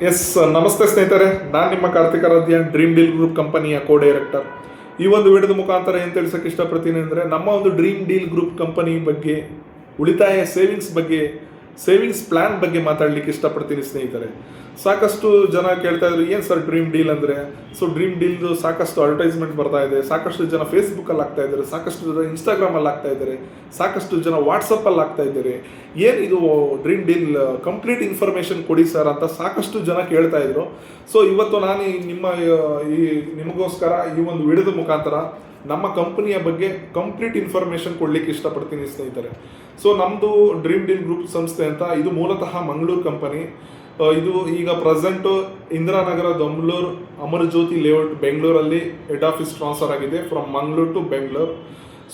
S, ನಮಸ್ತೆ ಸ್ನೇಹಿತರೆ. ನಾನು ನಿಮ್ಮ ಕಾರ್ತಿಕ್ ಆರಾಧ್ಯ, ಡ್ರೀಮ್ ಡೀಲ್ ಗ್ರೂಪ್ ಕಂಪನಿಯ ಕೋ ಡೈರೆಕ್ಟರ್. ಈ ಒಂದು ವಿಡಿಯೋದ ಮುಖಾಂತರ ಏನು ತಿಳಿಸೋಕೆ ಇಷ್ಟಪಡ್ತೀನಿ ಅಂದರೆ, ನಮ್ಮ ಒಂದು ಡ್ರೀಮ್ ಡೀಲ್ ಗ್ರೂಪ್ ಕಂಪನಿ ಬಗ್ಗೆ, ಉಳಿತಾಯ ಸೇವಿಂಗ್ಸ್ ಪ್ಲ್ಯಾನ್ ಬಗ್ಗೆ ಮಾತಾಡಲಿಕ್ಕೆ ಇಷ್ಟಪಡ್ತೀನಿ ಸ್ನೇಹಿತರೆ. ಸಾಕಷ್ಟು ಜನ ಕೇಳ್ತಾ ಇದ್ರು, ಏನು ಸರ್ ಡ್ರೀಮ್ ಡೀಲ್ ಅಂದರೆ? ಸೊ ಡ್ರೀಮ್ ಡೀಲ್ದು ಸಾಕಷ್ಟು ಅಡ್ವರ್ಟೈಸ್ಮೆಂಟ್ ಬರ್ತಾ ಇದೆ, ಸಾಕಷ್ಟು ಜನ ಫೇಸ್ಬುಕ್ಕಲ್ಲಿ ಆಗ್ತಾ ಇದ್ದಾರೆ, ಸಾಕಷ್ಟು ಜನ ಇನ್ಸ್ಟಾಗ್ರಾಮಲ್ಲಿ ಆಗ್ತಾ ಇದ್ದಾರೆ, ಸಾಕಷ್ಟು ಜನ ವಾಟ್ಸಪ್ಪಲ್ಲಿ ಆಗ್ತಾ ಇದ್ದಾರೆ. ಏನಿದು ಡ್ರೀಮ್ ಡೀಲ್ ಕಂಪ್ಲೀಟ್ ಇನ್ಫಾರ್ಮೇಷನ್ ಕೊಡಿ ಸರ್ ಅಂತ ಸಾಕಷ್ಟು ಜನ ಕೇಳ್ತಾ ಇದ್ರು. ಸೊ ಇವತ್ತು ನಾನು ನಿಮಗೋಸ್ಕರ ಈ ಒಂದು ವಿಡಿಯೋದ ಮುಖಾಂತರ ನಮ್ಮ ಕಂಪನಿಯ ಬಗ್ಗೆ ಕಂಪ್ಲೀಟ್ ಇನ್ಫಾರ್ಮೇಷನ್ ಕೊಡಲಿಕ್ಕೆ ಇಷ್ಟಪಡ್ತೀನಿ ಸ್ನೇಹಿತರೆ. ಸೊ ನಮ್ಮದು ಡ್ರೀಮ್ ಡೀಲ್ ಗ್ರೂಪ್ ಸಂಸ್ಥೆ ಅಂತ, ಇದು ಮೂಲತಃ ಮಂಗಳೂರು ಕಂಪನಿ. ಇದು ಈಗ ಪ್ರೆಸೆಂಟು ಇಂದಿರಾನಗರ, ದೊಂಬಲೂರು, ಅಮರಜ್ಯೋತಿ ಲೇಔಟ್, ಬೆಂಗಳೂರಲ್ಲಿ ಹೆಡ್ ಆಫೀಸ್ ಟ್ರಾನ್ಸ್ಫರ್ ಆಗಿದೆ from Mangaluru to Bengaluru.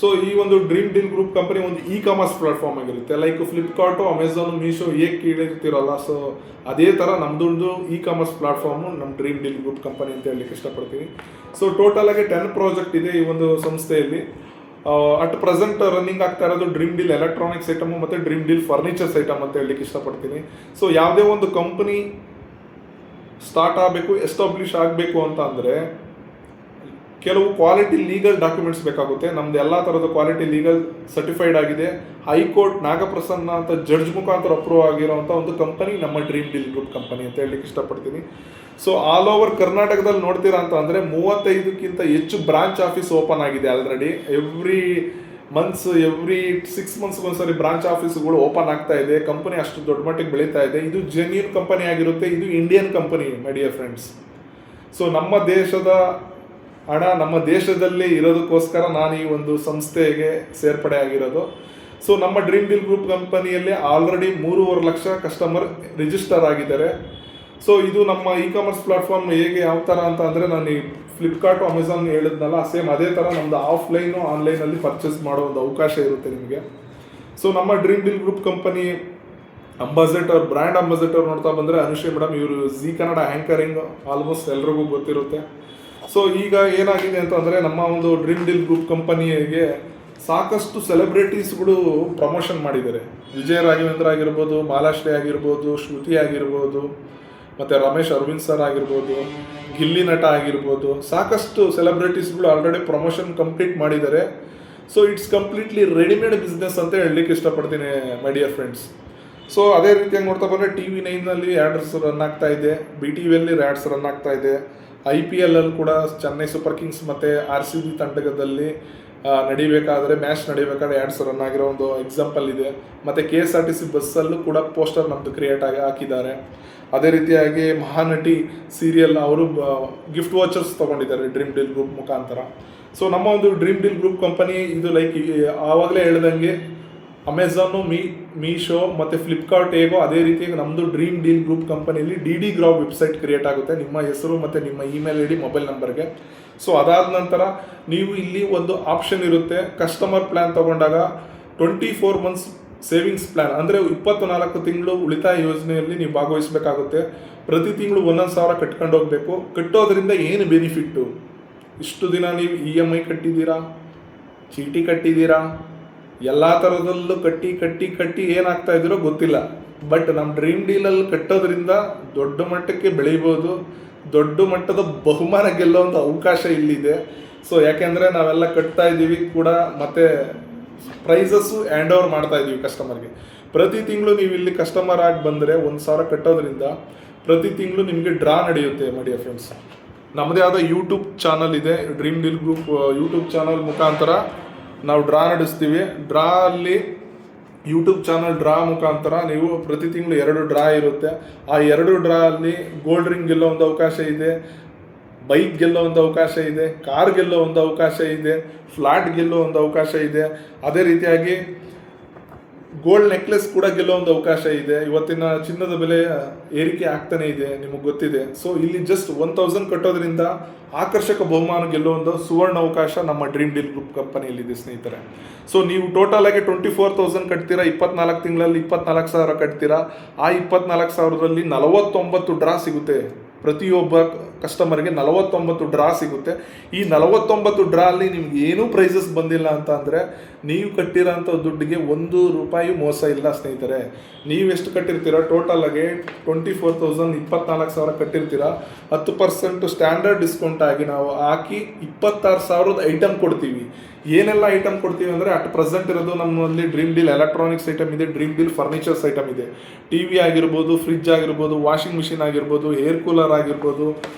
So ಈ ಒಂದು ಡ್ರೀಮ್ ಡೀಲ್ ಗ್ರೂಪ್ ಕಂಪನಿ ಒಂದು ಇ ಕಾಮರ್ಸ್ ಪ್ಲಾಟ್ಫಾರ್ಮ್ ಆಗಿರುತ್ತೆ. ಲೈಕ್ ಫ್ಲಿಪ್ಕಾರ್ಟು, ಅಮೆಝಾನು, ಮೀಶೋ ಹೇಗೆ ಕೇಳಿರ್ತೀರಲ್ಲ, ಸೊ ಅದೇ ಥರ ನಮ್ಮದೊಂದು ಇ ಕಾಮರ್ಸ್ ಪ್ಲಾಟ್ಫಾರ್ಮು ನಮ್ಮ ಡ್ರೀಮ್ ಡೀಲ್ ಗ್ರೂಪ್ ಕಂಪನಿ ಅಂತ ಹೇಳಲಿಕ್ಕೆ ಇಷ್ಟಪಡ್ತೀನಿ. ಸೊ ಟೋಟಲ್ ಆಗಿ 10 ಪ್ರಾಜೆಕ್ಟ್ ಇದೆ ಈ ಒಂದು ಸಂಸ್ಥೆಯಲ್ಲಿ. ಅಟ್ ಪ್ರೆಸೆಂಟ್ ರನ್ನಿಂಗ್ ಆಗ್ತಾ ಇರೋದು ಡ್ರೀಮ್ ಡೀಲ್ ಎಲೆಕ್ಟ್ರಾನಿಕ್ಸ್ ಐಟಮು ಮತ್ತು ಡ್ರೀಮ್ ಡೀಲ್ ಫರ್ನಿಚರ್ಸ್ ಐಟಮ್ ಅಂತ ಹೇಳಲಿಕ್ಕೆ ಇಷ್ಟಪಡ್ತೀನಿ. ಸೊ ಯಾವುದೇ ಒಂದು ಕಂಪನಿ ಸ್ಟಾರ್ಟ್ ಆಗಬೇಕು, ಎಸ್ಟಾಬ್ಲಿಷ್ ಆಗಬೇಕು ಅಂತ ಅಂದರೆ ಕೆಲವು ಕ್ವಾಲಿಟಿ ಲೀಗಲ್ ಡಾಕ್ಯುಮೆಂಟ್ಸ್ ಬೇಕಾಗುತ್ತೆ. ನಮ್ದು ಎಲ್ಲ ಥರದ ಕ್ವಾಲಿಟಿ ಲೀಗಲ್ ಸರ್ಟಿಫೈಡ್ ಆಗಿದೆ. ಹೈಕೋರ್ಟ್ ನಾಗಪ್ರಸನ್ನ ಅಂತ ಜಡ್ಜ್ ಮುಖಾಂತರ ಅಪ್ರೂವ್ ಆಗಿರೋಂಥ ಒಂದು ಕಂಪನಿ ನಮ್ಮ ಡ್ರೀಮ್ ಡೀಲ್ ಗ್ರೂಪ್ ಕಂಪನಿ ಅಂತ ಹೇಳಲಿಕ್ಕೆ ಇಷ್ಟಪಡ್ತೀನಿ. ಸೊ ಆಲ್ ಓವರ್ ಕರ್ನಾಟಕದಲ್ಲಿ ನೋಡ್ತೀರಾ ಅಂತ ಅಂದರೆ 35ಕ್ಕಿಂತ ಹೆಚ್ಚು ಬ್ರಾಂಚ್ ಆಫೀಸ್ ಓಪನ್ ಆಗಿದೆ ಆಲ್ರೆಡಿ. ಎವ್ರಿ 6 ಮಂತ್ಸ್ಗೆ ಒಂದ್ಸರಿ ಬ್ರಾಂಚ್ ಆಫೀಸ್ಗಳು ಓಪನ್ ಆಗ್ತಾ ಇದೆ. ಕಂಪನಿ ಅಷ್ಟು ದೊಡ್ಡ ಮಟ್ಟಿಗೆ ಬೆಳೀತಾ ಇದೆ. ಇದು ಜೆನ್ಯೂನ್ ಕಂಪನಿ ಆಗಿರುತ್ತೆ. ಇದು Indian company my dear friends. So ನಮ್ಮ ದೇಶದ ಹಣ ನಮ್ಮ ದೇಶದಲ್ಲೇ ಇರೋದಕ್ಕೋಸ್ಕರ ನಾನು ಈ ಒಂದು ಸಂಸ್ಥೆಗೆ ಸೇರ್ಪಡೆ ಆಗಿರೋದು. ಸೊ ನಮ್ಮ ಡ್ರೀಮ್ ಡೀಲ್ ಗ್ರೂಪ್ ಕಂಪನಿಯಲ್ಲಿ ಆಲ್ರೆಡಿ 3.5 ಲಕ್ಷ ಕಸ್ಟಮರ್ ರಿಜಿಸ್ಟರ್ ಆಗಿದ್ದಾರೆ. ಸೊ ಇದು ನಮ್ಮ ಇ ಕಾಮರ್ಸ್ ಪ್ಲಾಟ್ಫಾರ್ಮ್ ಹೇಗೆ ಯಾವ ಥರ ಅಂತ ಅಂದರೆ, ನಾನು ಈ ಫ್ಲಿಪ್ಕಾರ್ಟು, ಅಮೆಝಾನ್ ಹೇಳಿದ್ನಲ್ಲ, ಸೇಮ್ ಅದೇ ಥರ ನಮ್ಮದು ಆಫ್ಲೈನು ಆನ್ಲೈನಲ್ಲಿ ಪರ್ಚೇಸ್ ಮಾಡೋ ಒಂದು ಅವಕಾಶ ಇರುತ್ತೆ ನಿಮಗೆ. ಸೊ ನಮ್ಮ Dream deal group company brand ambassador ನೋಡ್ತಾ ಬಂದರೆ ಅನುಶ್ರೀ ಮೇಡಮ್, ಇವರು ಜಿ ಕನ್ನಡ ಆ್ಯಂಕರಿಂಗ್ ಆಲ್ಮೋಸ್ಟ್ ಎಲ್ರಿಗೂ ಗೊತ್ತಿರುತ್ತೆ. ಸೊ ಈಗ ಏನಾಗಿದೆ ಅಂತಂದರೆ, ನಮ್ಮ ಒಂದು ಡ್ರೀಮ್ ಡೀಲ್ ಗ್ರೂಪ್ ಕಂಪನಿಗೆ ಸಾಕಷ್ಟು ಸೆಲೆಬ್ರಿಟೀಸ್ಗಳು ಪ್ರಮೋಷನ್ ಮಾಡಿದ್ದಾರೆ. ವಿಜಯ ರಾಘವೇಂದ್ರ ಆಗಿರ್ಬೋದು, ಮಾಲಾಶ್ರೀ ಆಗಿರ್ಬೋದು, ಶ್ರುತಿ ಆಗಿರ್ಬೋದು, ಮತ್ತು ರಮೇಶ್ ಅರವಿಂದ್ ಸರ್ ಆಗಿರ್ಬೋದು, ಗಿಲ್ಲಿ ನಟ ಆಗಿರ್ಬೋದು, ಸಾಕಷ್ಟು ಸೆಲೆಬ್ರಿಟೀಸ್ಗಳು ಆಲ್ರೆಡಿ ಪ್ರಮೋಷನ್ ಕಂಪ್ಲೀಟ್ ಮಾಡಿದ್ದಾರೆ. So it's completely readymade business ಅಂತ ಹೇಳಲಿಕ್ಕೆ ಇಷ್ಟಪಡ್ತೀನಿ ಮೈ ಡಿಯರ್ ಫ್ರೆಂಡ್ಸ್. ಸೊ ಅದೇ ರೀತಿಯಾಗಿ ನೋಡ್ತಾ ಬಂದರೆ TV9ನಲ್ಲಿ ಆ್ಯಡ್ಸ್ ರನ್ ಆಗ್ತಾ ಇದೆ, BTVಯಲ್ಲಿ ಆ್ಯಡ್ಸ್ ರನ್ ಆಗ್ತಾ ಇದೆ, IPL ಅಲ್ಲಿ ಕೂಡ ಚೆನ್ನೈ ಸೂಪರ್ ಕಿಂಗ್ಸ್ ಮತ್ತು RCB ತಂಡದಲ್ಲಿ ಮ್ಯಾಚ್ ನಡಿಬೇಕಾದ್ರೆ ಆ್ಯಡ್ಸ್ ರನ್ ಆಗಿರೋ ಒಂದು ಎಕ್ಸಾಂಪಲ್ ಇದೆ. ಮತ್ತು KSRTC ಬಸ್ಸಲ್ಲೂ ಕೂಡ ಪೋಸ್ಟರ್ ನಮ್ಮದು ಕ್ರಿಯೇಟ್ ಹಾಕಿದ್ದಾರೆ. ಅದೇ ರೀತಿಯಾಗಿ ಮಹಾನಟಿ ಸೀರಿಯಲ್ ಅವರು ಗಿಫ್ಟ್ ವಾಚರ್ಸ್ ತೊಗೊಂಡಿದ್ದಾರೆ ಡ್ರೀಮ್ ಡೀಲ್ ಗ್ರೂಪ್ ಮುಖಾಂತರ. ಸೊ ನಮ್ಮ ಒಂದು ಡ್ರೀಮ್ ಡೀಲ್ ಗ್ರೂಪ್ ಕಂಪನಿ ಇದು ಲೈಕ್ ಆವಾಗಲೇ ಹೇಳ್ದಂಗೆ ಅಮೆಝಾನು, ಮೀಶೋ ಮತ್ತು ಫ್ಲಿಪ್ಕಾರ್ಟ್ ಹೇಗೋ ಅದೇ ರೀತಿಯಾಗಿ ನಮ್ಮದು ಡ್ರೀಮ್ ಡೀಲ್ ಗ್ರೂಪ್ ಕಂಪನಿಯಲ್ಲಿ DD ಗ್ರಾವ್ ವೆಬ್ಸೈಟ್ ಕ್ರಿಯೇಟ್ ಆಗುತ್ತೆ ನಿಮ್ಮ ಹೆಸರು ಮತ್ತು ನಿಮ್ಮ ಇಮೇಲ್ ID, ಮೊಬೈಲ್ ನಂಬರ್ಗೆ. ಸೊ ಅದಾದ ನಂತರ ನೀವು ಇಲ್ಲಿ ಒಂದು ಆಪ್ಷನ್ ಇರುತ್ತೆ. ಕಸ್ಟಮರ್ ಪ್ಲ್ಯಾನ್ ತೊಗೊಂಡಾಗ 24 ಮಂತ್ಸ್ ಸೇವಿಂಗ್ಸ್ ಪ್ಲ್ಯಾನ್ ಅಂದರೆ 24 ತಿಂಗಳು ಉಳಿತಾಯ ಯೋಜನೆಯಲ್ಲಿ ನೀವು ಭಾಗವಹಿಸಬೇಕಾಗುತ್ತೆ. ಪ್ರತಿ ತಿಂಗಳು 1,000 ಕಟ್ಕೊಂಡು ಹೋಗಬೇಕು. ಕಟ್ಟೋದ್ರಿಂದ ಏನು ಬೆನಿಫಿಟ್ಟು? ಇಷ್ಟು ದಿನ ನೀವು EMI ಕಟ್ಟಿದ್ದೀರಾ, ಚೀಟಿ ಕಟ್ಟಿದ್ದೀರಾ, ಎಲ್ಲ ಥರದಲ್ಲೂ ಕಟ್ಟಿ ಏನಾಗ್ತಾ ಇದ್ದೀರೋ ಗೊತ್ತಿಲ್ಲ. ಬಟ್ ನಮ್ಮ ಡ್ರೀಮ್ ಡೀಲಲ್ಲಿ ಕಟ್ಟೋದ್ರಿಂದ ದೊಡ್ಡ ಮಟ್ಟಕ್ಕೆ ಬೆಳೀಬೋದು, ದೊಡ್ಡ ಮಟ್ಟದ ಬಹುಮಾನ ಗೆಲ್ಲುವಂಥ ಅವಕಾಶ ಇಲ್ಲಿದೆ. ಸೊ ಯಾಕೆಂದರೆ ನಾವೆಲ್ಲ ಕಟ್ತಾ ಇದ್ದೀವಿ ಕೂಡ, ಮತ್ತು ಪ್ರೈಸಸ್ಸು ಹ್ಯಾಂಡ್ ಓವರ್ ಮಾಡ್ತಾ ಇದ್ದೀವಿ ಕಸ್ಟಮರ್ಗೆ. ಪ್ರತಿ ತಿಂಗಳು ನೀವು ಇಲ್ಲಿ ಕಸ್ಟಮರ್ ಆಗಿ ಬಂದರೆ 1,000 ಕಟ್ಟೋದ್ರಿಂದ ಪ್ರತಿ ತಿಂಗಳು ನಿಮಗೆ ಡ್ರಾ ನಡೆಯುತ್ತೆ ಮೈ ಡಿಯರ್ ಫ್ರೆಂಡ್ಸ್. ನಮ್ಮದೇ ಆದ ಯೂಟ್ಯೂಬ್ ಚಾನಲ್ ಇದೆ. Dream deal group YouTube channel ಮುಖಾಂತರ ನಾವು ಡ್ರಾ ನಡೆಸ್ತೀವಿ. ಯೂಟ್ಯೂಬ್ ಚಾನಲ್ ಡ್ರಾ ಮುಖಾಂತರ ನೀವು ಪ್ರತಿ ತಿಂಗಳು 2 ಡ್ರಾ ಇರುತ್ತೆ. ಆ 2 ಡ್ರಾ ಅಲ್ಲಿ ಗೋಲ್ಡ್ ರಿಂಗ್ ಗೆಲ್ಲೋ ಒಂದು ಅವಕಾಶ ಇದೆ, ಬೈಕ್ ಗೆಲ್ಲೋ ಒಂದು ಅವಕಾಶ ಇದೆ, ಕಾರ್ ಗೆಲ್ಲೋ ಒಂದು ಅವಕಾಶ ಇದೆ, ಫ್ಲಾಟ್ ಗೆಲ್ಲೋ ಒಂದು ಅವಕಾಶ ಇದೆ. ಅದೇ ರೀತಿಯಾಗಿ ಗೋಲ್ಡ್ ನೆಕ್ಲೆಸ್ ಕೂಡ ಗೆಲ್ಲೋ ಒಂದು ಅವಕಾಶ ಇದೆ. ಇವತ್ತಿನ ಚಿನ್ನದ ಬೆಲೆ ಏರಿಕೆ ಆಗ್ತಾನೆ ಇದೆ, ನಿಮಗೆ ಗೊತ್ತಿದೆ. ಸೊ ಇಲ್ಲಿ ಜಸ್ಟ್ 1,000 ಕಟ್ಟೋದ್ರಿಂದ ಆಕರ್ಷಕ ಬಹುಮಾನ ಗೆಲ್ಲೋ ಒಂದು ಸುವರ್ಣ ಅವಕಾಶ ನಮ್ಮ ಡ್ರೀಮ್ ಡೀಲ್ ಗ್ರೂಪ್ ಕಂಪನಿಯಲ್ಲಿದೆ ಸ್ನೇಹಿತರೆ. ಸೊ ನೀವು ಟೋಟಲ್ ಆಗಿ 24,000 ಕಟ್ತೀರಾ, 24 ತಿಂಗಳಲ್ಲಿ 24,000 ಕಟ್ತೀರಾ. ಆ 24,000ರಲ್ಲಿ 49 ಡ್ರಾ ಸಿಗುತ್ತೆ ಪ್ರತಿಯೊಬ್ಬ ಕಸ್ಟಮರ್ಗೆ 49 ಡ್ರಾ ಸಿಗುತ್ತೆ. ಈ 49 ಡ್ರಾ ಅಲ್ಲಿ ನಿಮ್ಗೆ ಏನೂ ಪ್ರೈಸಸ್ ಬಂದಿಲ್ಲ ಅಂತ ಅಂದರೆ ನೀವು ಕಟ್ಟಿರೋಂಥ ದುಡ್ಡಿಗೆ ₹1 ಮೋಸ ಇಲ್ಲ ಸ್ನೇಹಿತರೆ. ನೀವು ಎಷ್ಟು ಕಟ್ಟಿರ್ತೀರ ಟೋಟಲಾಗಿ 24,000 24,000 ಕಟ್ಟಿರ್ತೀರ. 10% ಸ್ಟ್ಯಾಂಡರ್ಡ್ ಡಿಸ್ಕೌಂಟ್ ಆಗಿ ನಾವು ಹಾಕಿ 26,000 ಐಟಮ್ ಕೊಡ್ತೀವಿ. ಏನೆಲ್ಲ ಐಟಮ್ ಕೊಡ್ತೀವಿ ಅಂದರೆ ಅಟ್ ಪ್ರೆಸೆಂಟ್ ಇರೋದು ನಮ್ಮಲ್ಲಿ ಡ್ರೀಮ್ ಡೀಲ್ ಎಲೆಕ್ಟ್ರಾನಿಕ್ಸ್ ಐಟಮ್ ಇದೆ, ಡ್ರೀಮ್ ಡೀಲ್ ಫರ್ನಿಚರ್ಸ್ ಐಟಮ್ ಇದೆ. TV ಆಗಿರ್ಬೋದು, ಫ್ರಿಡ್ಜ್ ಆಗಿರ್ಬೋದು, ವಾಷಿಂಗ್ ಮಿಷಿನ್ ಆಗಿರ್ಬೋದು, ಏರ್ ಕೂಲರ್ ಆಗಿರ್ಬೋದು,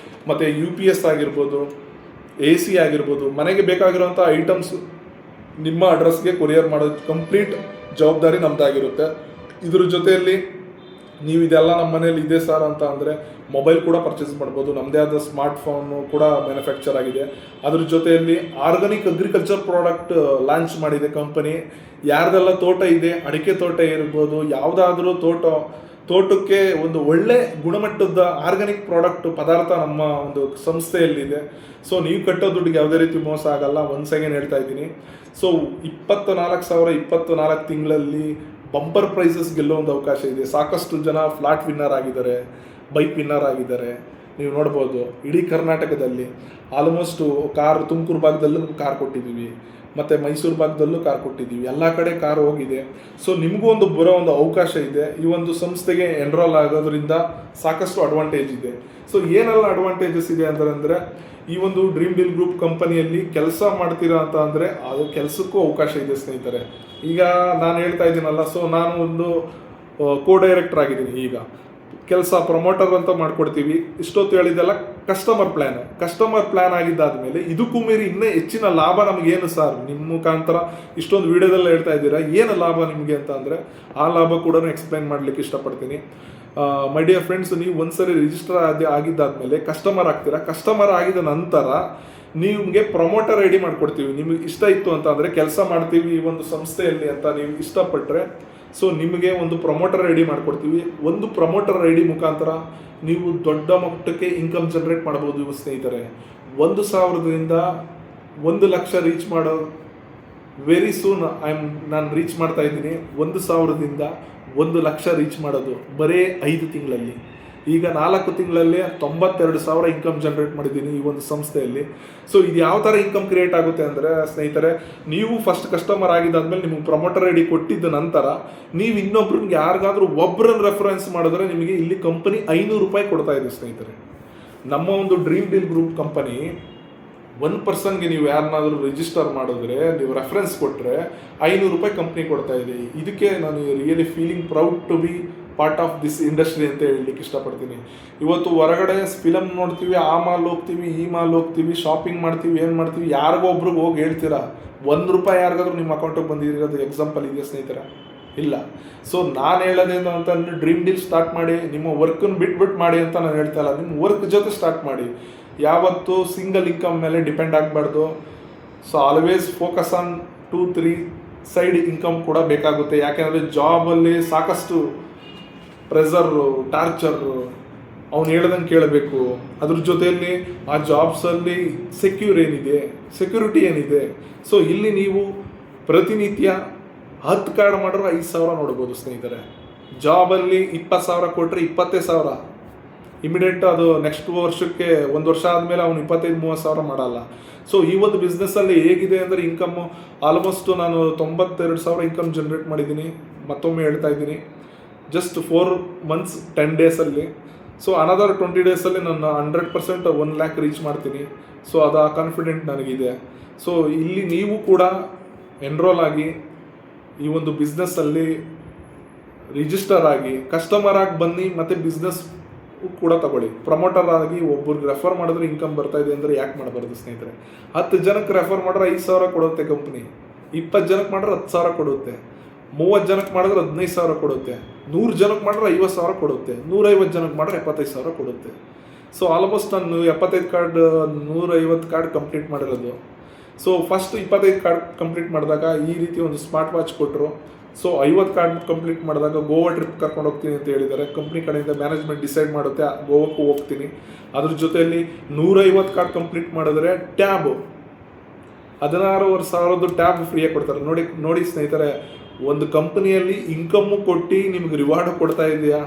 ಮತ್ತು UPS ಆಗಿರ್ಬೋದು, AC ಆಗಿರ್ಬೋದು, ಮನೆಗೆ ಬೇಕಾಗಿರೋಂಥ ಐಟಮ್ಸ್ ನಿಮ್ಮ ಅಡ್ರೆಸ್ಗೆ ಕೊರಿಯರ್ ಮಾಡೋದು ಕಂಪ್ಲೀಟ್ ಜವಾಬ್ದಾರಿ ನಮ್ಮದಾಗಿರುತ್ತೆ. ಇದ್ರ ಜೊತೆಯಲ್ಲಿ ನೀವು ಇದೆಲ್ಲ ನಮ್ಮ ಮನೇಲಿ ಇದೆ ಸರ್ ಅಂತ ಅಂದರೆ ಮೊಬೈಲ್ ಕೂಡ ಪರ್ಚೇಸ್ ಮಾಡ್ಬೋದು. ನಮ್ಮದೇ ಆದ ಸ್ಮಾರ್ಟ್ ಫೋನು ಕೂಡ ಮ್ಯಾನುಫ್ಯಾಕ್ಚರ್ ಆಗಿದೆ. ಅದ್ರ ಜೊತೆಯಲ್ಲಿ ಆರ್ಗಾನಿಕ್ ಅಗ್ರಿಕಲ್ಚರ್ ಪ್ರಾಡಕ್ಟ್ ಲಾಂಚ್ ಮಾಡಿದೆ ಕಂಪನಿ. ಯಾರ್ದೆಲ್ಲ ತೋಟ ಇದೆ, ಅಡಿಕೆ ತೋಟ ಇರ್ಬೋದು, ಯಾವುದಾದ್ರೂ ತೋಟಕ್ಕೆ ಒಂದು ಒಳ್ಳೆ ಗುಣಮಟ್ಟದ ಆರ್ಗಾನಿಕ್ ಪ್ರಾಡಕ್ಟ್ ಪದಾರ್ಥ ನಮ್ಮ ಒಂದು ಸಂಸ್ಥೆಯಲ್ಲಿದೆ. ಸೊ ನೀವು ಕಟ್ಟೋ ದುಡ್ಡಿಗೆ ಯಾವುದೇ ರೀತಿ ಮೋಸ ಆಗಲ್ಲ. ಒನ್ಸ್ ಅಗೇನ್ ಹೇಳ್ತಾ ಇದ್ದೀನಿ. ಸೊ 24 ತಿಂಗಳಲ್ಲಿ ಬಂಪರ್ ಪ್ರೈಸಸ್ ಗೆಲ್ಲೋ ಒಂದು ಅವಕಾಶ ಇದೆ. ಸಾಕಷ್ಟು ಜನ ಫ್ಲಾಟ್ ವಿನ್ನರ್ ಆಗಿದ್ದಾರೆ, ಬೈಕ್ ವಿನ್ನರ್ ಆಗಿದ್ದಾರೆ. ನೀವು ನೋಡ್ಬೋದು ಇಡೀ ಕರ್ನಾಟಕದಲ್ಲಿ ಆಲ್ಮೋಸ್ಟು ಕಾರ್, ತುಮಕೂರು ಭಾಗದಲ್ಲೂ ಕಾರ್ ಕೊಟ್ಟಿದ್ದೀವಿ, ಮತ್ತು ಮೈಸೂರು ಭಾಗದಲ್ಲೂ ಕಾರ್ ಕೊಟ್ಟಿದ್ದೀವಿ. ಎಲ್ಲ ಕಡೆ ಕಾರ್ ಹೋಗಿದೆ. ಸೊ ನಿಮಗೂ ಒಂದು ಬರೋ ಒಂದು ಅವಕಾಶ ಇದೆ. ಈ ಒಂದು ಸಂಸ್ಥೆಗೆ ಎನ್ರೋಲ್ ಆಗೋದ್ರಿಂದ ಸಾಕಷ್ಟು ಅಡ್ವಾಂಟೇಜ್ ಇದೆ. ಸೊ ಏನೆಲ್ಲ ಅಡ್ವಾಂಟೇಜಸ್ ಇದೆ ಅಂತಂದರೆ, ಈ ಒಂದು ಡ್ರೀಮ್ ಡೀಲ್ ಗ್ರೂಪ್ ಕಂಪನಿಯಲ್ಲಿ ಕೆಲಸ ಮಾಡ್ತೀರಾ ಅಂತ ಅಂದರೆ ಅದು ಕೆಲಸಕ್ಕೂ ಅವಕಾಶ ಇದೆ ಸ್ನೇಹಿತರೆ. ಈಗ ನಾನು ಹೇಳ್ತಾ ಇದ್ದೀನಲ್ಲ, ಸೊ ನಾನು ಒಂದು ಡೈರೆಕ್ಟರ್ ಆಗಿದ್ದೀನಿ. ಈಗ ಕೆಲಸ ಪ್ರಮೋಟರ್ ಅಂತ ಮಾಡ್ಕೊಡ್ತೀವಿ. ಇಷ್ಟೊತ್ತು ಹೇಳಿದ್ದೆಲ್ಲ ಕಸ್ಟಮರ್ ಪ್ಲ್ಯಾನ್ ಆಗಿದ್ದಾದಮೇಲೆ ಇದಕ್ಕೂ ಮೀರಿ ಇನ್ನೂ ಹೆಚ್ಚಿನ ಲಾಭ ನಮಗೇನು ಸರ್, ನಿಮ್ಮ ಮುಖಾಂತರ ಇಷ್ಟೊಂದು ವಿಡಿಯೋದೆಲ್ಲ ಹೇಳ್ತಾ ಇದ್ದೀರಾ, ಏನು ಲಾಭ ನಿಮಗೆ ಅಂತ ಅಂದರೆ ಆ ಲಾಭ ಕೂಡ ಎಕ್ಸ್ಪ್ಲೈನ್ ಮಾಡಲಿಕ್ಕೆ ಇಷ್ಟಪಡ್ತೀನಿ. ಮೈ ಡಿಯರ್ ಫ್ರೆಂಡ್ಸ್, ನೀವು ಒಂದ್ಸರಿ ರಿಜಿಸ್ಟರ್ ಆಗಿದ್ದಾದಮೇಲೆ ಕಸ್ಟಮರ್ ಆಗ್ತೀರಾ. ಕಸ್ಟಮರ್ ಆಗಿದ ನಂತರ ನಿಮಗೆ ಪ್ರಮೋಟರ್ ID ಮಾಡಿಕೊಡ್ತೀವಿ. ನಿಮಗೆ ಇಷ್ಟ ಇತ್ತು ಅಂತ ಅಂದರೆ ಕೆಲಸ ಮಾಡ್ತೀವಿ ಈ ಒಂದು ಸಂಸ್ಥೆಯಲ್ಲಿ ಅಂತ ನೀವು ಇಷ್ಟಪಟ್ಟರೆ, ಸೊ ನಿಮಗೆ ಒಂದು ಪ್ರಮೋಟರ್ ID ಮಾಡಿಕೊಡ್ತೀವಿ. ಒಂದು ಪ್ರಮೋಟರ್ ID ಮುಖಾಂತರ ನೀವು ದೊಡ್ಡ ಮಟ್ಟಕ್ಕೆ ಇನ್ಕಮ್ ಜನರೇಟ್ ಮಾಡ್ಬೋದು ಸ್ನೇಹಿತರೆ. 1,000ರಿಂದ 1,00,000 ರೀಚ್ ಮಾಡೋ ವೆರಿ ಸೂನ್ ನಾನು ರೀಚ್ ಮಾಡ್ತಾ ಇದ್ದೀನಿ. 1,000ದಿಂದ 1,00,000 ರೀಚ್ ಮಾಡೋದು ಬರೀ 5 ತಿಂಗಳಲ್ಲಿ. ಈಗ 4 ತಿಂಗಳಲ್ಲಿ 92,000 ಇನ್ಕಮ್ ಜನರೇಟ್ ಮಾಡಿದ್ದೀನಿ ಈ ಒಂದು ಸಂಸ್ಥೆಯಲ್ಲಿ. ಸೊ ಇದು ಯಾವ ಥರ ಇನ್ಕಮ್ ಕ್ರಿಯೇಟ್ ಆಗುತ್ತೆ ಅಂದರೆ ಸ್ನೇಹಿತರೆ, ನೀವು ಫಸ್ಟ್ ಕಸ್ಟಮರ್ ಆಗಿದ್ದಾದ್ಮೇಲೆ ನಿಮಗೆ ಪ್ರಮೋಟರ್ ID ಕೊಟ್ಟಿದ್ದ ನಂತರ ನೀವು ಇನ್ನೊಬ್ರಿಗೆ ಯಾರಿಗಾದ್ರೂ ಒಬ್ಬರನ್ನು ರೆಫರೆನ್ಸ್ ಮಾಡಿದ್ರೆ ನಿಮಗೆ ಇಲ್ಲಿ ಕಂಪನಿ ₹500 ಕೊಡ್ತಾ ಇದೆ ಸ್ನೇಹಿತರೆ. ನಮ್ಮ ಒಂದು ಡ್ರೀಮ್ ಡೀಲ್ ಗ್ರೂಪ್ ಕಂಪನಿ 1 ನೀವು ಯಾರನ್ನಾದರೂ ರಿಜಿಸ್ಟರ್ ಮಾಡಿದ್ರೆ, ನೀವು ರೆಫರೆನ್ಸ್ ಕೊಟ್ಟರೆ ₹500 ಕಂಪ್ನಿ ಕೊಡ್ತಾ ಇದೆ. ಇದಕ್ಕೆ ನಾನು really feeling proud to be part of this industry ಅಂತ ಹೇಳಲಿಕ್ಕೆ ಇಷ್ಟಪಡ್ತೀನಿ. ಇವತ್ತು ಹೊರಗಡೆ ಫಿಲಮ್ ನೋಡ್ತೀವಿ, ಆ ಮಾಲ್ ಹೋಗ್ತೀವಿ, ಈ ಮಾಲ್ ಹೋಗ್ತೀವಿ, ಶಾಪಿಂಗ್ ಮಾಡ್ತೀವಿ, ಏನು ಮಾಡ್ತೀವಿ, ಯಾರಿಗೋ ಒಬ್ರಿಗೆ ಹೋಗಿ ಹೇಳ್ತೀರಾ, ₹1 ಯಾರಿಗಾದ್ರೂ ನಿಮ್ಮ ಅಕೌಂಟಿಗೆ ಬಂದಿರೋದು ಎಕ್ಸಾಂಪಲ್ ಇದೆಯಾ ಸ್ನೇಹಿತರೆ? ಇಲ್ಲ. ಸೊ ನಾನು ಹೇಳೋದೇನು ಅಂತಂದರೆ, ಡ್ರೀಮ್ ಡೀಲ್ ಸ್ಟಾರ್ಟ್ ಮಾಡಿ, ನಿಮ್ಮ ವರ್ಕನ್ನು ಬಿಟ್ಬಿಟ್ಟು ಮಾಡಿ ಅಂತ ನಾನು ಹೇಳ್ತಾ ಇಲ್ಲ. ನಿಮ್ಮ ವರ್ಕ್ ಜೊತೆ ಸ್ಟಾರ್ಟ್ ಮಾಡಿ. ಯಾವತ್ತು ಸಿಂಗಲ್ ಇನ್ಕಮ್ ಮೇಲೆ ಡಿಪೆಂಡ್ ಆಗಬಾರ್ದು. So always focus on 2-3 side income ಕೂಡ ಬೇಕಾಗುತ್ತೆ. ಯಾಕೆಂದರೆ ಜಾಬಲ್ಲಿ ಸಾಕಷ್ಟು ಪ್ರೆಸರು, ಟಾರ್ಚರು, ಅವ್ನು ಹೇಳ್ದಂಗೆ ಕೇಳಬೇಕು. ಅದ್ರ ಜೊತೆಯಲ್ಲಿ ಆ ಜಾಬ್ಸಲ್ಲಿ ಸೆಕ್ಯೂರಿಟಿ ಏನಿದೆ. ಸೊ ಇಲ್ಲಿ ನೀವು ಪ್ರತಿನಿತ್ಯ 10 ಕಾರ್ಡ್ ಮಾಡಿದ್ರೆ 5,000 ನೋಡ್ಬೋದು ಸ್ನೇಹಿತರೆ. ಜಾಬಲ್ಲಿ 20,000 ಕೊಟ್ಟರೆ 20,000 ಇಮಿಡಿಯೇಟ್. ಅದು ನೆಕ್ಸ್ಟ್ ವರ್ಷಕ್ಕೆ 1 ವರ್ಷ ಆದಮೇಲೆ ಅವನು 25,000-30,000 ಮಾಡಲ್ಲ. ಸೊ ಈ ಒಂದು ಬಿಸ್ನೆಸ್ಸಲ್ಲಿ ಹೇಗಿದೆ ಅಂದರೆ ಇನ್ಕಮ್ಮು ಆಲ್ಮೋಸ್ಟ್ ನಾನು 92,000 ಇನ್ಕಮ್ ಜನರೇಟ್ ಮಾಡಿದ್ದೀನಿ. ಮತ್ತೊಮ್ಮೆ ಹೇಳ್ತಾ ಇದ್ದೀನಿ, ಜಸ್ಟ್ 4 months 10 ಡೇಸಲ್ಲಿ. ಸೊ ಅನದರ್ 20 ಡೇಸಲ್ಲಿ ನಾನು 100% 1 lakh ರೀಚ್ ಮಾಡ್ತೀನಿ. ಸೊ ಅದು ಆ ಕಾನ್ಫಿಡೆಂಟ್ ನನಗಿದೆ. ಸೊ ಇಲ್ಲಿ ನೀವು ಕೂಡ ಎನ್ರೋಲ್ ಆಗಿ ಈ ಒಂದು ಬಿಸ್ನೆಸ್ಸಲ್ಲಿ ರಿಜಿಸ್ಟರ್ ಆಗಿ ಕಸ್ಟಮರ್ ಆಗಿ ಬನ್ನಿ, ಮತ್ತು ಬಿಸ್ನೆಸ್ ಕೂಡ ತಗೊಳ್ಳಿ. ಪ್ರಮೋಟರ್ ಆಗಿ ಒಬ್ಬರಿಗೆ ರೆಫರ್ ಮಾಡಿದ್ರೆ ಇನ್ಕಮ್ ಬರ್ತಾ ಇದೆ ಅಂದರೆ ಯಾಕೆ ಮಾಡಬಾರ್ದು ಸ್ನೇಹಿತರೆ? 10 ಜನಕ್ಕೆ ರೆಫರ್ ಮಾಡಿದ್ರೆ 5,000 ಕೊಡುತ್ತೆ ಕಂಪ್ನಿ. 20 ಜನಕ್ಕೆ ಮಾಡಿದ್ರೆ 10,000 ಕೊಡುತ್ತೆ. 30 ಜನಕ್ಕೆ ಮಾಡಿದ್ರೆ 15,000 ಕೊಡುತ್ತೆ. 100 ಜನಕ್ಕೆ ಮಾಡಿದ್ರೆ 50,000 ಕೊಡುತ್ತೆ. 150 ಜನಕ್ಕೆ ಮಾಡಿದ್ರೆ 75,000 ಕೊಡುತ್ತೆ. ಸೊ ಆಲ್ಮೋಸ್ಟ್ ನಾನು 75 ಕಾರ್ಡ್ 150 ಕಾರ್ಡ್ ಕಂಪ್ಲೀಟ್ ಮಾಡಿರೋದು. ಸೊ ಫಸ್ಟ್ 25 ಕಾರ್ಡ್ ಕಂಪ್ಲೀಟ್ ಮಾಡಿದಾಗ ಈ ರೀತಿ ಒಂದು ಸ್ಮಾರ್ಟ್ ವಾಚ್ ಕೊಟ್ಟರು. ಸೊ 50 ಕಾರ್ಡ್ ಕಂಪ್ಲೀಟ್ ಮಾಡಿದಾಗ ಗೋವಾ ಟ್ರಿಪ್ ಕರ್ಕೊಂಡು ಹೋಗ್ತೀನಿ ಅಂತ ಹೇಳಿದ್ದಾರೆ. ಕಂಪ್ನಿ ಕಡೆಯಿಂದ ಮ್ಯಾನೇಜ್ಮೆಂಟ್ ಡಿಸೈಡ್ ಮಾಡುತ್ತೆ, ಗೋವಾಕ್ಕೂ ಹೋಗ್ತೀನಿ. ಅದ್ರ ಜೊತೆಯಲ್ಲಿ 150 ಕಾರ್ಡ್ ಕಂಪ್ಲೀಟ್ ಮಾಡಿದ್ರೆ ಟ್ಯಾಬು 16,000 ಟ್ಯಾಬ್ ಫ್ರೀಯಾಗಿ ಕೊಡ್ತಾರೆ. ನೋಡಿ ಸ್ನೇಹಿತರೆ, ಒಂದು ಕಂಪನಿಯಲ್ಲಿ ಇನ್ಕಮ್ಮು ಕೊಟ್ಟು ನಿಮ್ಗೆ ರಿವಾರ್ಡು ಕೊಡ್ತಾ ಇದೆಯಾ?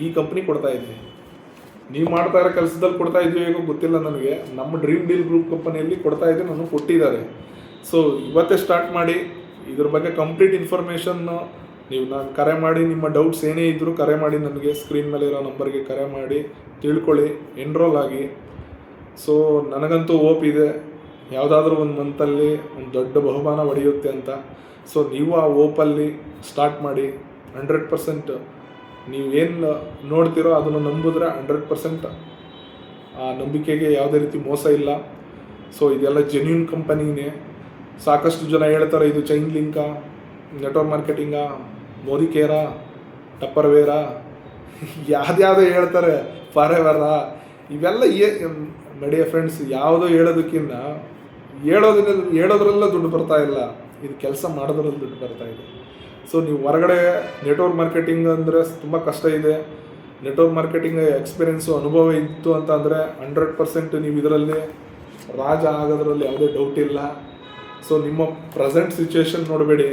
ಈ ಕಂಪ್ನಿ ಕೊಡ್ತಾ ಇದೆ. ನೀವು ಮಾಡ್ತಾ ಇರೋ ಕೆಲಸದಲ್ಲಿ ಕೊಡ್ತಾ ಇದೀವಿ ಹೇಗೋ ಗೊತ್ತಿಲ್ಲ ನನಗೆ. ನಮ್ಮ ಡ್ರೀಮ್ ಡೀಲ್ ಗ್ರೂಪ್ ಕಂಪನಿಯಲ್ಲಿ ಕೊಡ್ತಾ ಇದ್ದೆ, ನನಗೆ ಕೊಟ್ಟಿದ್ದಾರೆ. ಸೊ ಇವತ್ತೇ ಸ್ಟಾರ್ಟ್ ಮಾಡಿ. ಇದ್ರ ಬಗ್ಗೆ ಕಂಪ್ಲೀಟ್ ಇನ್ಫಾರ್ಮೇಷನ್ನು ನೀವು ನಾನು ಕರೆ ಮಾಡಿ, ನಿಮ್ಮ ಡೌಟ್ಸ್ ಏನೇ ಇದ್ದರೂ ಕರೆ ಮಾಡಿ, ನನಗೆ ಸ್ಕ್ರೀನ್ ಮೇಲೆ ಇರೋ ನಂಬರ್ಗೆ ಕರೆ ಮಾಡಿ ತಿಳ್ಕೊಳ್ಳಿ, ಎನ್ರೋಲ್ ಆಗಿ. ಸೊ ನನಗಂತೂ ಹೋಪ್ ಇದೆ ಯಾವುದಾದ್ರೂ ಒಂದು ಮಂತಲ್ಲಿ ಒಂದು ದೊಡ್ಡ ಬಹುಮಾನ ಹೊಡೆಯುತ್ತೆ ಅಂತ. ಸೊ ನೀವು ಆ ಹೋಪಲ್ಲಿ ಸ್ಟಾರ್ಟ್ ಮಾಡಿ. 100% ನೀವು ಏನು ನೋಡ್ತೀರೋ ಅದನ್ನು ನಂಬಿದ್ರೆ 100% ಆ ನಂಬಿಕೆಗೆ ಯಾವುದೇ ರೀತಿ ಮೋಸ ಇಲ್ಲ. ಸೊ ಇದೆಲ್ಲ ಜೆನ್ಯೂನ್ ಕಂಪನಿನೇ. ಸಾಕಷ್ಟು ಜನ ಹೇಳ್ತಾರೆ ಇದು chain Limca, network ಮಾರ್ಕೆಟಿಂಗಾ, Modi ಕೇರಾ, topper wear, ಯಾವ್ದ್ಯಾವುದೋ ಹೇಳ್ತಾರೆ, ಫಾರೆವರಾ, ಇವೆಲ್ಲ ಮಡಿಯ ಫ್ರೆಂಡ್ಸ್, ಯಾವುದೋ ಹೇಳೋದಕ್ಕಿಂತ ಹೇಳೋದ್ರೆಲ್ಲ ದುಡ್ಡು ಬರ್ತಾ ಇಲ್ಲ, ಇದು ಕೆಲಸ ಮಾಡೋದ್ರಲ್ಲಿ ದುಡ್ಡು ಬರ್ತಾ ಇದೆ. ಸೊ ನೀವು ಹೊರಗಡೆ ನೆಟ್ವರ್ಕ್ ಮಾರ್ಕೆಟಿಂಗ್ ಅಂದರೆ ತುಂಬ ಕಷ್ಟ ಇದೆ. ನೆಟ್ವರ್ಕ್ ಮಾರ್ಕೆಟಿಂಗ್ ಎಕ್ಸ್ಪೀರಿಯೆನ್ಸು ಅನುಭವ ಇತ್ತು ಅಂತ ಅಂದರೆ 100% ನೀವು ಇದರಲ್ಲಿ ರಾಜ ಆಗೋದ್ರಲ್ಲಿ ಯಾವುದೇ ಡೌಟ್ ಇಲ್ಲ. ಸೊ ನಿಮ್ಮ ಪ್ರೆಸೆಂಟ್ ಸಿಚುವೇಶನ್ ನೋಡಬೇಡಿ,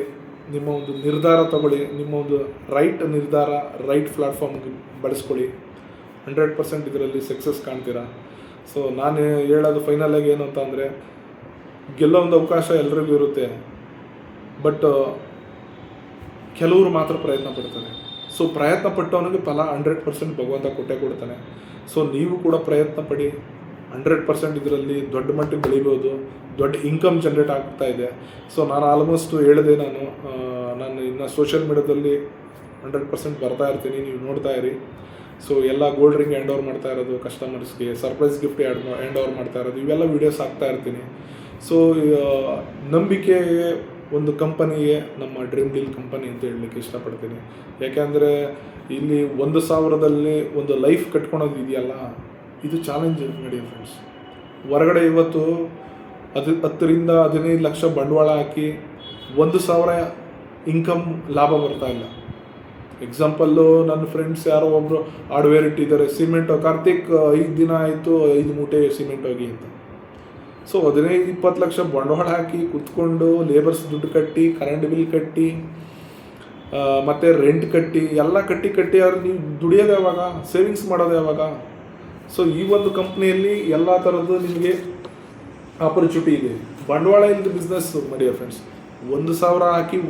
ನಿಮ್ಮ ಒಂದು ನಿರ್ಧಾರ ತಗೊಳ್ಳಿ, ನಿಮ್ಮ ಒಂದು ರೈಟ್ ನಿರ್ಧಾರ, ರೈಟ್ ಪ್ಲ್ಯಾಟ್ಫಾರ್ಮ್ಗೆ ಬಳಸ್ಕೊಳ್ಳಿ. 100% ಇದರಲ್ಲಿ ಸಕ್ಸಸ್ ಕಾಣ್ತೀರಾ. ಸೊ ನಾನು ಹೇಳೋದು ಫೈನಲಾಗಿ ಏನು ಅಂತ ಅಂದರೆ, ಗೆಲ್ಲೋ ಒಂದು ಅವಕಾಶ ಎಲ್ರಿಗೂ ಇರುತ್ತೆ, ಬಟ್ ಕೆಲವರು ಮಾತ್ರ ಪ್ರಯತ್ನ ಪಡ್ತಾರೆ. ಸೊ ಪ್ರಯತ್ನ ಪಟ್ಟವನಿಗೆ ಫಲ 100% ಭಗವಂತ ಕೊಟ್ಟೇ ಕೊಡ್ತಾನೆ. ಸೊ ನೀವು ಕೂಡ ಪ್ರಯತ್ನ ಪಡಿ. 100% ಇದರಲ್ಲಿ ದೊಡ್ಡ ಮಟ್ಟಿಗೆ ಬೆಳಿಬೋದು, ದೊಡ್ಡ ಇನ್ಕಮ್ ಜನ್ರೇಟ್ ಆಗ್ತಾ ಇದೆ. ಸೊ ನಾನು ಆಲ್ಮೋಸ್ಟ್ ಹೇಳಿದೆ, ನಾನು ಇನ್ನು ಸೋಷಿಯಲ್ ಮೀಡಿಯಾದಲ್ಲಿ 100% ಬರ್ತಾ ಇರ್ತೀನಿ, ನೀವು ನೋಡ್ತಾ ಇರಿ. ಸೊ ಎಲ್ಲ ಗೋಲ್ಡ್ ರಿಂಗ್ ಹ್ಯಾಂಡ್ ಓವರ್ ಮಾಡ್ತಾ ಇರೋದು ಕಸ್ಟಮರ್ಸ್ಗೆ, ಸರ್ಪ್ರೈಸ್ ಗಿಫ್ಟ್ ಹ್ಯಾಂಡ್ ಓವರ್ ಮಾಡ್ತಾ ಇರೋದು, ಇವೆಲ್ಲ ವೀಡಿಯೋಸ್ ಹಾಕ್ತಾ ಇರ್ತೀನಿ. ಸೊ ನಂಬಿಕೆ ಒಂದು ಕಂಪನಿಗೆ ನಮ್ಮ ಡ್ರೀಮ್ ಡೀಲ್ ಕಂಪನಿ ಅಂತ ಹೇಳಲಿಕ್ಕೆ ಇಷ್ಟಪಡ್ತೀನಿ. ಯಾಕೆಂದರೆ ಇಲ್ಲಿ 1,000ದಲ್ಲಿ ಒಂದು ಲೈಫ್ ಕಟ್ಕೊಳೋದು ಇದೆಯಲ್ಲ, ಇದು ಚಾಲೆಂಜ್ ನಡೆಯುತ್ತೆ ಫ್ರೆಂಡ್ಸ್. ಹೊರಗಡೆ ಇವತ್ತು 10ರಿಂದ 15 ಲಕ್ಷ ಬಂಡವಾಳ ಹಾಕಿ 1,000 ಇನ್ಕಮ್ ಲಾಭ ಬರ್ತಾ ಇಲ್ಲ. ಎಕ್ಸಾಂಪಲ್ಲು ನನ್ನ ಫ್ರೆಂಡ್ಸ್ ಯಾರೋ ಒಬ್ಬರು ಹಾರ್ಡ್ವೇರ್ ಇಟ್ಟಿದ್ದಾರೆ, ಸಿಮೆಂಟ್ ಕಾರ್ತಿಕ್ 5 ದಿನ ಆಯಿತು 5 ಮೂಟೆ ಸಿಮೆಂಟ್ ಹೋಗಿ ಅಂತ. ಸೊ 15-20 ಲಕ್ಷ ಬಂಡವಾಳ ಹಾಕಿ ಕೂತ್ಕೊಂಡು ಲೇಬರ್ಸ್ ದುಡ್ಡು ಕಟ್ಟಿ, ಕರೆಂಟ್ ಬಿಲ್ ಕಟ್ಟಿ, ಮತ್ತು ರೆಂಟ್ ಕಟ್ಟಿ, ಎಲ್ಲ ಕಟ್ಟಿ ಅವ್ರು ನೀವು ದುಡಿಯೋದು ಯಾವಾಗ, ಸೇವಿಂಗ್ಸ್ ಮಾಡೋದು ಯಾವಾಗ? ಸೊ ಈ ಒಂದು ಕಂಪ್ನಿಯಲ್ಲಿ ಎಲ್ಲ ಥರದ್ದು ನಿಮಗೆ ಆಪರ್ಚುನಿಟಿ ಇದೆ. ಬಂಡವಾಳ ಇಲ್ಲದ ಬಿಸ್ನೆಸ್ ಮಾಡಿ ಫ್ರೆಂಡ್ಸ್. 1,000 ಹಾಕಿ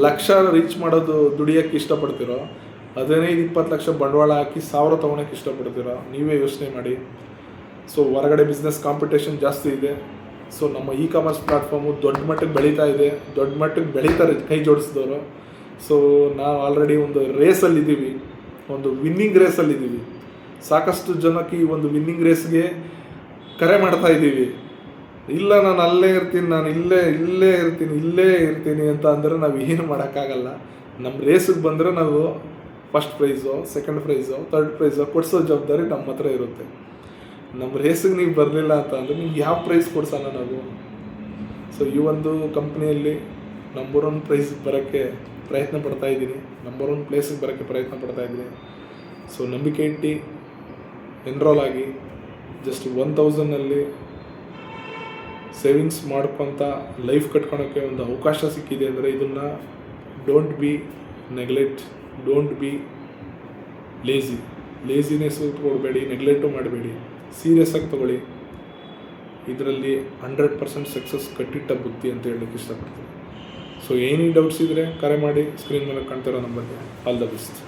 ಲಕ್ಷ ರೀಚ್ ಮಾಡೋದು ದುಡಿಯೋಕ್ಕೆ ಇಷ್ಟಪಡ್ತೀರೋ, 15-20 ಲಕ್ಷ ಬಂಡವಾಳ ಹಾಕಿ 1,000 ತೊಗೊಳಕ್ಕೆ ಇಷ್ಟಪಡ್ತೀರೋ, ನೀವೇ ಯೋಚನೆ ಮಾಡಿ. ಸೊ ಹೊರಗಡೆ ಬಿಸ್ನೆಸ್ ಕಾಂಪಿಟೇಷನ್ ಜಾಸ್ತಿ ಇದೆ. ಸೊ ನಮ್ಮ ಇ ಕಾಮರ್ಸ್ ಪ್ಲ್ಯಾಟ್ಫಾರ್ಮು ದೊಡ್ಡ ಮಟ್ಟಿಗೆ ಬೆಳೀತಾ ಇದೆ, ದೊಡ್ಡ ಮಟ್ಟಿಗೆ ಬೆಳೀತಾರೆ ಕೈ ಜೋಡಿಸಿದವರು. ಸೊ ನಾವು ಆಲ್ರೆಡಿ ಒಂದು ರೇಸಲ್ಲಿದ್ದೀವಿ, ಒಂದು ವಿನ್ನಿಂಗ್ ರೇಸಲ್ಲಿದ್ದೀವಿ. ಸಾಕಷ್ಟು ಜನಕ್ಕೆ ಈ ಒಂದು ವಿನ್ನಿಂಗ್ ರೇಸ್ಗೆ ಕರೆ ಮಾಡ್ತಾ ಇದ್ದೀವಿ. ಇಲ್ಲ ನಾನು ಅಲ್ಲೇ ಇರ್ತೀನಿ, ನಾನು ಇಲ್ಲೇ ಇರ್ತೀನಿ ಅಂತ ಅಂದರೆ ನಾವು ಏನು ಮಾಡೋಕ್ಕಾಗಲ್ಲ. ನಮ್ಮ ರೇಸಿಗೆ ಬಂದರೆ ನಾವು first prize, second prize, third prize ಕೊಡಿಸೋ ಜವಾಬ್ದಾರಿ ನಮ್ಮ ಹತ್ರ ಇರುತ್ತೆ. ನಮ್ಮ ರೇಸಿಗೆ ನೀವು ಬರಲಿಲ್ಲ ಅಂತ ಅಂದರೆ ನಿಮ್ಗೆ ಯಾವ ಪ್ರೈಸ್ ಕೊಡ್ಸೋಣ ನಾವು? ಸೊ ಈ ಒಂದು ಕಂಪ್ನಿಯಲ್ಲಿ ನಂಬರ್ 1 ಪ್ರೈಸಿಗೆ ಬರೋಕ್ಕೆ ಪ್ರಯತ್ನ ಪಡ್ತಾ ಇದ್ದೀನಿ, ನಂಬರ್ 1 ಪ್ಲೇಸಿಗೆ ಬರೋಕ್ಕೆ ಪ್ರಯತ್ನ ಪಡ್ತಾ ಇದ್ದೀನಿ. ಸೊ ನಂಬಿಕೆ ಇಟ್ಟು ಎನ್ರೋಲ್ ಆಗಿ ಜಸ್ಟ್ 1,000ನಲ್ಲಿ ಸೇವಿಂಗ್ಸ್ ಮಾಡ್ಕೊತ ಲೈಫ್ ಕಟ್ಕೊಳೋಕ್ಕೆ ಒಂದು ಅವಕಾಶ ಸಿಕ್ಕಿದೆ ಅಂದರೆ ಇದನ್ನು don't be neglect, don't be laziness ಕೊಡಬೇಡಿ, ನೆಗ್ಲೆಕ್ಟು ಮಾಡಬೇಡಿ, ಸೀರಿಯಸ್ ಆಗಿ ತೊಗೊಳ್ಳಿ. ಇದರಲ್ಲಿ 100% ಸಕ್ಸಸ್ ಕಟ್ಟಿಟ್ಟ ಬುದ್ಧಿ ಅಂತ ಹೇಳಲಿಕ್ಕೆ ಇಷ್ಟಪಡ್ತೀನಿ. ಸೊ ಏನೇ ಡೌಟ್ಸ್ ಇದ್ದರೆ ಕರೆ ಮಾಡಿ, ಸ್ಕ್ರೀನ್ ಮೇಲೆ ಕಾಣ್ತಿರೋ ನಂಬರ್ಗೆ. All the best.